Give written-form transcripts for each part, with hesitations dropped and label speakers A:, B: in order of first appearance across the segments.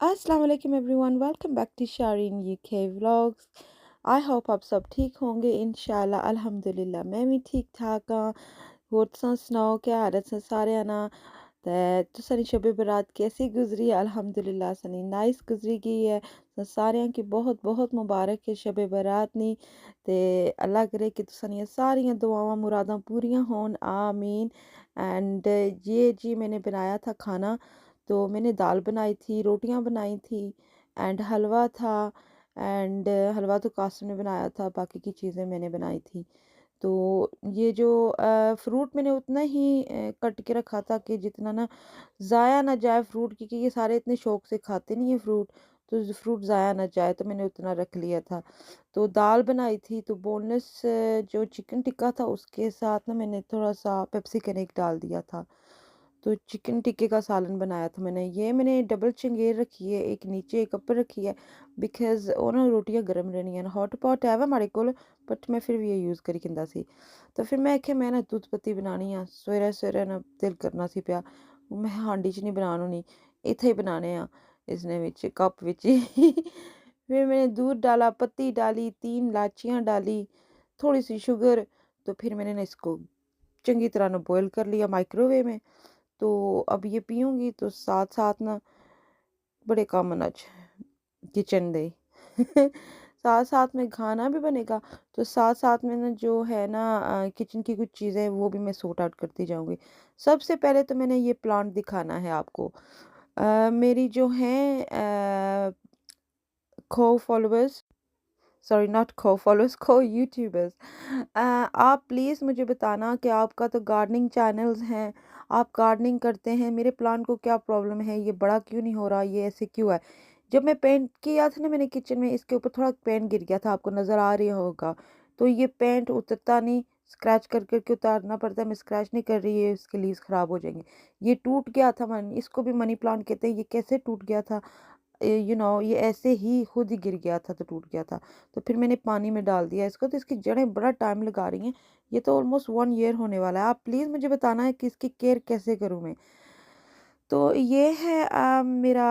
A: अस्सलाम वालेकुम everyone, welcome back to Shareen UK vlogs. I hope आप सब ठीक होंगे। इंशाल्लाह अल्हम्दुलिल्लाह मैं भी ठीक ठाक हाँ। होर तुसां सनाओ क्या हाल है सारे ना। ते तुसां शब बरात कैसी गुजरी? अल्हम्दुलिल्लाह सनी नाइस गुजरी गई है। तो सारें की बहुत बहुत मुबारक है शब बरात नी। ते अल्लाह करे कि तुसां सारियां दुआवां मुरादां पूरियां होन, आमीन। एंड ये जी मैंने बनाया था खाना। तो मैंने दाल बनाई थी, रोटियां बनाई थी एंड हलवा था। एंड हलवा तो कासिम ने बनाया था, बाकी की चीज़ें मैंने बनाई थी। तो ये जो फ्रूट मैंने उतना ही कट के रखा था कि जितना ना ज़ाया ना जाए फ्रूट, क्योंकि ये सारे इतने शौक से खाते नहीं है फ्रूट। तो फ्रूट ज़ाया ना जाए तो मैंने उतना रख लिया था। तो दाल बनाई थी, तो बोनलेस जो चिकन टिक्का था उसके साथ ना मैंने थोड़ा सा पेप्सी कनेक डाल दिया था। तो चिकन टिक्के का सालन बनाया था मैंने। ये मैंने डबल चंगेर रखी है, एक नीचे एक ऊपर रखी है। बिकॉज ਉਹ ਨਾ ਰੋਟੀਆਂ ਗਰਮ ਰਹਿਣੀਆਂ हॉट पॉट है वा हमारे ਕੋਲ, बट मैं फिर भी ये यूज़ करी किंदा सी। तो फिर मैं आख्या मैं ना दुद्ध पत्ती बनानी आ, सवेरे सवेरे ना दिल करना सी पिया। मैं हांडी च नहीं बनान होनी, इत्थे ही बनाने आ, इसने विच कप विच ही। फिर मैंने दूध डाला, पत्ती डाली, 3 इलायचियाँ डाली, थोड़ी सी शुगर। तो फिर मैंने ना इसको चंगी तरह ना बॉयल कर लिया माइक्रोवेव में। तो अब ये पीऊँगी तो साथ साथ ना बड़े काम अज किचन दे। साथ साथ में खाना भी बनेगा। तो साथ साथ में ना जो है ना किचन की कुछ चीज़ें वो भी मैं सॉर्ट आउट करती जाऊँगी। सबसे पहले तो मैंने ये प्लांट दिखाना है आपको। मेरी जो हैं खो फॉलोअर्स, सॉरी नॉट खो फॉलोअर्स, खो यूट्यूबर्स, आप प्लीज़ मुझे बताना कि आपका तो गार्डनिंग चैनल्स हैं, आप गार्डनिंग करते हैं, मेरे प्लांट को क्या प्रॉब्लम है, ये बड़ा क्यों नहीं हो रहा, ये ऐसे क्यों है। जब मैं पेंट किया था ना मैंने किचन में, इसके ऊपर थोड़ा पेंट गिर गया था, आपको नज़र आ रहा होगा। तो ये पेंट उतरता नहीं, स्क्रैच कर करके उतारना पड़ता है। मैं स्क्रैच नहीं कर रही है, इसके लीव्स ख़राब हो जाएंगे। ये टूट गया था मन, इसको भी मनी प्लांट कहते हैं। ये कैसे टूट गया था, ये ऐसे ही खुद ही गिर गया था तो टूट गया था। तो फिर मैंने पानी में डाल दिया इसको, तो इसकी जड़ें बड़ा टाइम लगा रही हैं। ये तो ऑलमोस्ट 1 ईयर होने वाला है। आप प्लीज़ मुझे बताना है कि इसकी केयर कैसे करूँ मैं। तो ये है मेरा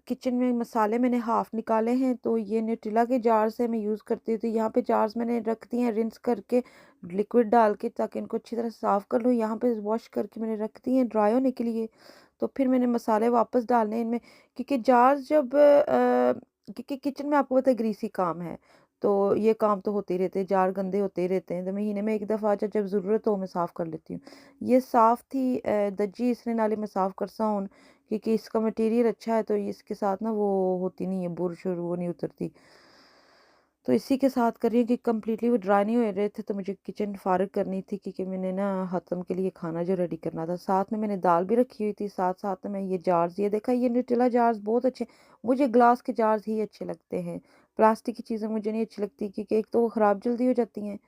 A: किचन में मसाले मैंने हाफ़ निकाले हैं। तो ये न्यूट्रेला के जार से मैं यूज़ करती हूँ। तो यहाँ पे जार्स मैंने रख दिए हैं रिंस करके, लिक्विड डाल के, ताकि इनको अच्छी तरह साफ़ कर लूँ। यहाँ पे वॉश करके मैंने रख दिए हैं ड्राई होने के लिए। तो फिर मैंने मसाले वापस डालने हैं इनमें, क्योंकि जार्स जब क्योंकि किचन में आपको पता है ग्रीसी काम है। तो ये काम तो होते ही रहते हैं, जार गंदे होते ही रहते हैं। तो महीने में एक दफ़ा जब ज़रूरत हो मैं साफ़ कर लेती हूँ। ये साफ़ थी दज्जी, इसने नाले में साफ़ करसा हूँ, क्योंकि इसका मटेरियल अच्छा है। तो इसके साथ ना वो होती नहीं है, बुर शुर वो नहीं उतरती। तो इसी के साथ कर रही हूँ कि कंप्लीटली वो ड्राई नहीं हो रहे थे, तो मुझे किचन फारग करनी थी, क्योंकि मैंने ना हतम के लिए खाना जो रेडी करना था। साथ में मैंने दाल भी रखी हुई थी, साथ साथ में मैं ये जार्स, ये देखा, ये न्यूट्रेला जार्स बहुत अच्छे। मुझे ग्लास के जार्स ही अच्छे लगते हैं, प्लास्टिक की चीज़ें मुझे नहीं अच्छी लगती, क्योंकि एक तो वो ख़राब जल्दी हो जाती हैं,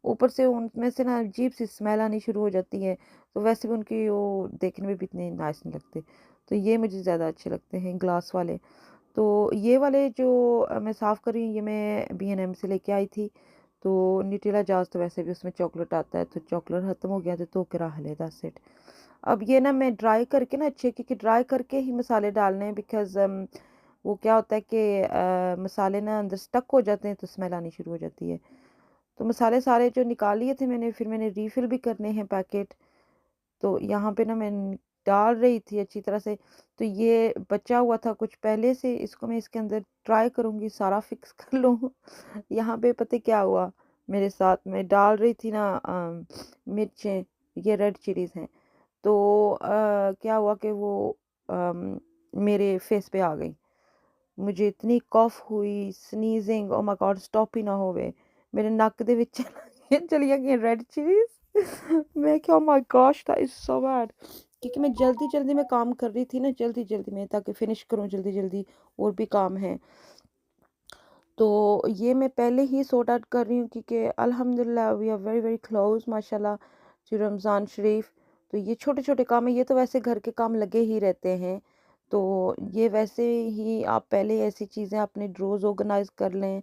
A: ऊपर से उनमें से ना अजीब सी स्मेल आनी शुरू हो जाती है। तो वैसे भी उनकी वो देखने में भी इतने नाइस नहीं लगते। तो ये मुझे ज़्यादा अच्छे लगते हैं ग्लास वाले। तो ये वाले जो मैं साफ़ कर रही हूँ, ये मैं B&M से लेके आई थी। तो न्यूट्रेला जार्स तो वैसे भी उसमें चॉकलेट आता है, तो चॉकलेट ख़त्म हो गया तो धो के रख ले, दैट्स इट। अब ये ना मैं ड्राई करके ना अच्छे, क्योंकि ड्राई करके ही मसाले डालने हैं, बिकॉज़ वो क्या होता है कि मसाले ना अंदर स्टक हो जाते हैं तो स्मेल आनी शुरू हो जाती है। तो मसाले सारे जो निकाल लिए थे मैंने, फिर मैंने रीफ़िल भी करने हैं पैकेट। तो यहाँ पे ना मैं डाल रही थी अच्छी तरह से। तो ये बचा हुआ था कुछ पहले से, इसको मैं इसके अंदर ट्राई करूँगी सारा फिक्स कर लूँ। यहाँ पे पता है क्या हुआ मेरे साथ, मैं डाल रही थी ना मिर्चें, ये रेड चिलीज़ हैं। तो क्या हुआ कि वो मेरे फेस पे आ गई। मुझे इतनी कफ हुई, sneezing, oh my god, stop ही ना होवे। मेरे नक दे विच चलियां गईयां रेड चिलीज़। मैं क्या, oh my gosh, that is so bad. क्योंकि मैं जल्दी-जल्दी में काम कर रही थी ना, जल्दी-जल्दी में, ताकि फिनिश करूँ जल्दी-जल्दी, और भी काम है। तो ये मैं पहले ही सॉर्ट आउट कर रही हूँ, क्योंकि अल्हम्दुलिल्लाह we are very very close माशाल्लाह टू रमज़ान शरीफ। तो ये छोटे-छोटे काम है, ये तो वैसे घर के काम लगे ही रहते हैं। तो ये वैसे ही आप पहले ऐसी चीज़ें अपने ड्रॉज़ ऑर्गेनाइज़ कर लें।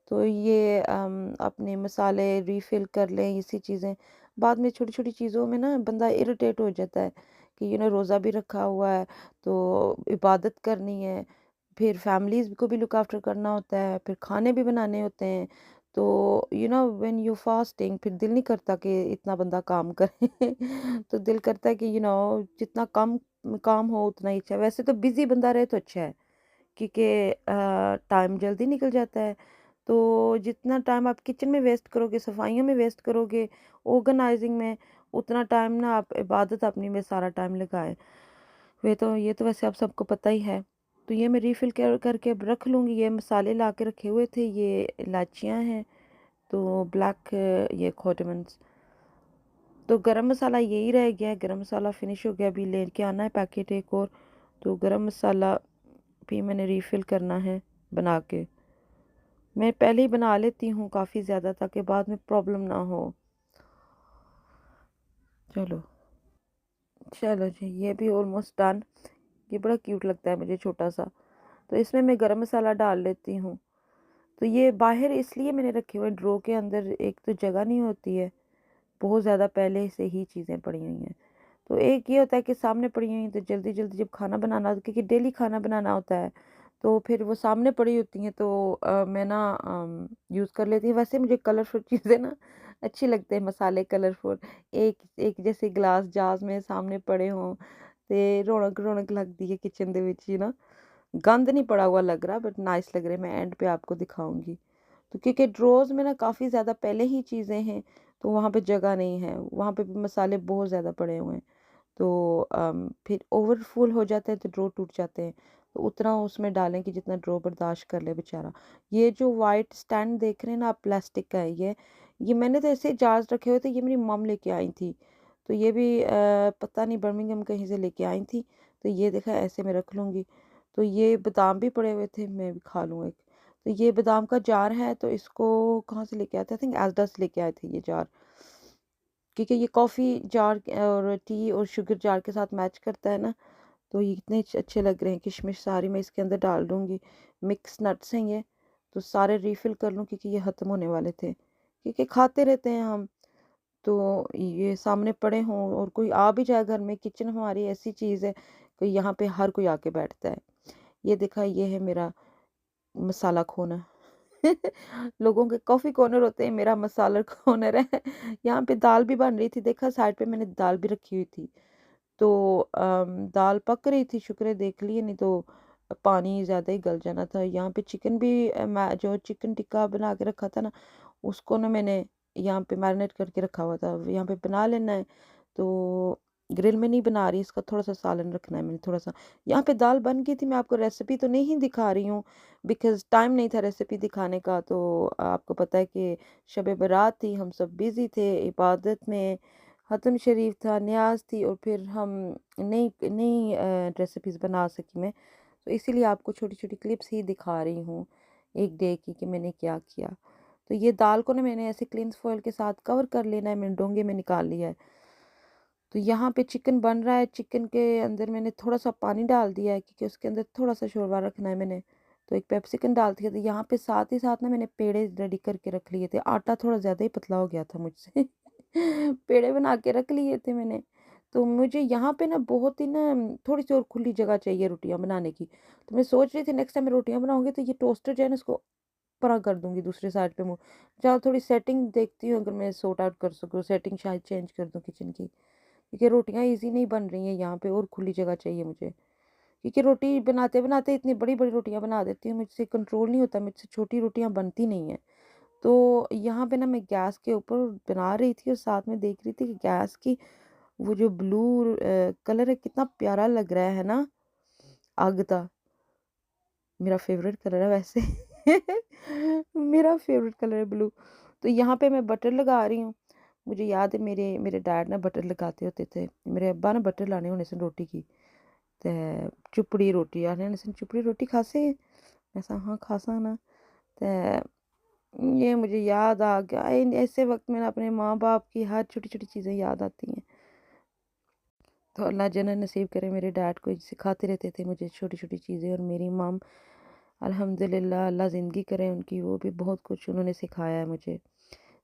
A: तो ये अपने मसाले रीफ़िल कर लें, इसी चीज़ें। बाद में छोटी-छोटी चीज़ों में ना बंदा इरिटेट हो जाता है कि रोज़ा भी रखा हुआ है, तो इबादत करनी है। फिर फैमिलीज़ को भी लुक आफ्टर करना होता है, फिर खाने भी बनाने होते हैं। तो व्हेन यू फास्टिंग फिर दिल नहीं करता कि इतना बंदा काम करे। तो दिल करता है कि जितना कम काम हो उतना ही अच्छा है। वैसे तो बिज़ी बंदा रहे तो अच्छा है, क्योंकि टाइम जल्दी निकल जाता है। तो जितना टाइम आप किचन में वेस्ट करोगे, सफाइयों में वेस्ट करोगे, ऑर्गेनाइजिंग में, उतना टाइम ना आप इबादत अपनी में सारा टाइम लगाएं। ये तो वैसे आप सबको पता ही है। तो ये मैं रीफ़िल कर करके अब रख लूँगी। ये मसाले ला के रखे हुए थे, ये इलायचियाँ हैं, तो ब्लैक ये cardamom। तो गरम मसाला यही रह गया है, गरम मसाला फिनिश हो गया, अभी लेके आना है पैकेट एक और। तो गरम मसाला भी मैंने रीफ़िल करना है बना के। मैं पहले ही बना लेती हूँ काफ़ी ज़्यादा, ताकि बाद में प्रॉब्लम ना हो। चलो, चलो जी, ये भी ऑलमोस्ट डन। ये बड़ा क्यूट लगता है मुझे, छोटा-सा। तो इसमें मैं गरम मसाला डाल लेती हूँ। तो ये बाहर इसलिए मैंने रखे हुए हैं ड्रॉ के अंदर, एक तो जगह नहीं होती है, बहुत ज़्यादा पहले से ही चीज़ें पड़ी हुई हैं। तो एक ये होता है कि सामने पड़ी हुई हैं तो जल्दी-जल्दी जब खाना बनाना हो, क्योंकि डेली खाना बनाना होता है, तो फिर वो सामने पड़ी होती हैं, तो मैं ना यूज़ कर लेती हूँ। वैसे मुझे कलरफुल चीज़ें ना अच्छी लगते हैं, मसाले कलरफुल, एक एक जैसे ग्लास जार्स में सामने पड़े हों, ते रौनक-रौनक लगदी है किचन दे विच गंद नहीं पड़ा हुआ लग रहा, बट नाइस लग रहे हैं। मैं एंड पे आपको दिखाऊँगी। तो क्योंकि ड्रॉज़ में ना काफ़ी ज़्यादा पहले ही चीज़ें हैं, तो वहाँ पे जगह नहीं है, वहाँ पे भी मसाले बहुत ज़्यादा पड़े हुए हैं। तो फिर ओवरफुल हो जाते हैं तो ड्रॉ टूट जाते हैं। तो उतना उसमें डालें कि जितना ड्रॉ बर्दाश्त कर ले बेचारा। ये जो वाइट स्टैंड देख रहे हैं ना आप, प्लास्टिक का है ये मैंने तो ऐसे जार्स रखे हुए थे, ये मेरी मॉम लेके आई थी। तो ये भी पता नहीं बर्मिंघम कहीं से लेके आई थी। तो ये देखा, ऐसे मैं रख लूँगी। तो ये बादाम भी पड़े हुए थे, मैं भी खा लूँ एक। तो ये बादाम का जार है, तो इसको कहाँ से लेके आए थे? आई थिंक एसडा से लेके आए थे ये जार। क्योंकि ये कॉफ़ी जार और टी और शुगर जार के साथ मैच करता है ना, तो ये इतने अच्छे लग रहे हैं। किशमिश सारी मैं इसके अंदर डाल दूँगी। मिक्स नट्स हैं ये, तो सारे रिफ़िल कर लूँ, क्योंकि ये ख़त्म होने वाले थे। क्योंकि खाते रहते हैं हम, तो ये सामने पड़े हों और कोई आ भी जाए घर में, किचन हमारी ऐसी चीज़ है कि यहाँ पे हर कोई आके बैठता है। ये देखा, ये है मेरा मसाला खोना। लोगों के कॉफ़ी कॉर्नर होते हैं, मेरा मसाला कॉर्नर है। यहाँ पे दाल भी बन रही थी, देखा साइड पे मैंने दाल भी रखी हुई थी। तो दाल पक रही थी, शुक्र है देख लिए, नहीं तो पानी ज़्यादा ही गल जाना था। यहाँ पे चिकन भी मैं जो चिकन टिक्का बना के रखा था ना, उसको ना मैंने यहाँ पे मैरिनेट करके रखा हुआ था, यहाँ पे बना लेना है। तो ग्रिल में नहीं बना रही, इसका थोड़ा सा सालन रखना है मैंने, थोड़ा सा। यहाँ पे दाल बन गई थी, मैं आपको रेसिपी तो नहीं दिखा रही हूँ, बिकॉज़ टाइम नहीं था रेसिपी दिखाने का। तो आपको पता है कि शब बारात थी, हम सब बिज़ी थे इबादत में, ख़त्म शरीफ था, न्याज़ थी, और फिर हम नई नई रेसिपीज़ बना सकी मैं। तो इसीलिए आपको छोटी-छोटी क्लिप्स ही दिखा रही हूँ, एक डे की, कि मैंने क्या किया। तो ये दाल को ना मैंने ऐसे क्लिंस फॉइल के साथ कवर कर लेना है, मैंने डोंगे में निकाल लिया है। तो यहाँ पे चिकन बन रहा है, चिकन के अंदर मैंने थोड़ा-सा पानी डाल दिया है, क्योंकि उसके अंदर थोड़ा-सा शोरबा रखना है मैंने। तो एक पेप्सिकन डाल दिया, तो यहाँ पे साथ ही साथ ना मैंने पेड़े रेडी करके रख लिए थे। आटा थोड़ा ज़्यादा ही पतला हो गया था मुझसे। पेड़े बना के रख लिए थे मैंने। तो मुझे यहाँ पे ना बहुत ही ना थोड़ी-सी और खुली जगह चाहिए रोटियाँ बनाने की। तो मैं सोच रही थी नेक्स्ट टाइम मैं रोटियाँ बनाऊँगी तो ये टोस्टर जो है ना, इसको परा कर दूँगी दूसरे साइड पे मुँह। जहाँ थोड़ी सेटिंग देखती हूँ, अगर मैं सॉर्ट आउट कर सकूँ, सेटिंग शायद चेंज कर दूँ किचन की। क्योंकि रोटियाँ ईज़ी नहीं बन रही हैं यहाँ पे, और खुली जगह चाहिए मुझे। क्योंकि रोटी बनाते-बनाते इतनी बड़ी-बड़ी रोटियाँ बना देती हूँ, मुझसे कंट्रोल नहीं होता, मुझसे छोटी रोटियाँ बनती नहीं हैं। तो यहाँ पे ना मैं गैस के ऊपर बना रही थी, और साथ में देख रही थी कि गैस की वो जो ब्लू कलर है, कितना प्यारा लग रहा है ना, आग का। मेरा फ़ेवरेट कलर है वैसे। मेरा फ़ेवरेट कलर है ब्लू। तो यहाँ पे मैं बटर लगा रही हूँ। मुझे याद है मेरे मेरे डैड ना बटर लगाते होते थे। मेरे अब्बा ना बटर लाने होने सन रोटी की। ते चुपड़ी रोटी आखदे होंदे सन, चुपड़ी रोटी खासे? मैं कहा हाँ खासा ना। ते ये मुझे याद आ गया। ऐसे वक़्त में ना अपने माँ-बाप की हर छोटी-छोटी चीज़ें याद आती हैं। तो अल्लाह जन्नत नसीब करे, मेरे डैड को सिखाते रहते थे मुझे छोटी-छोटी चीज़ें, और मेरी मॉम अल्हम्दुलिल्लाह, अल्लाह ज़िंदगी करे उनकी, वो भी बहुत कुछ उन्होंने सिखाया है मुझे।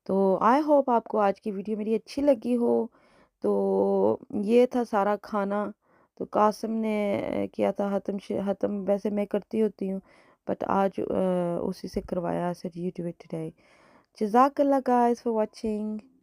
A: तो आई होप आपको आज की वीडियो मेरी अच्छी लगी हो। तो ये था सारा खाना। तो कासिम ने किया था हतम वैसे मैं करती होती हूँ, बट आज उसी से करवाया। I said you do it today. Jazakallah guys for watching.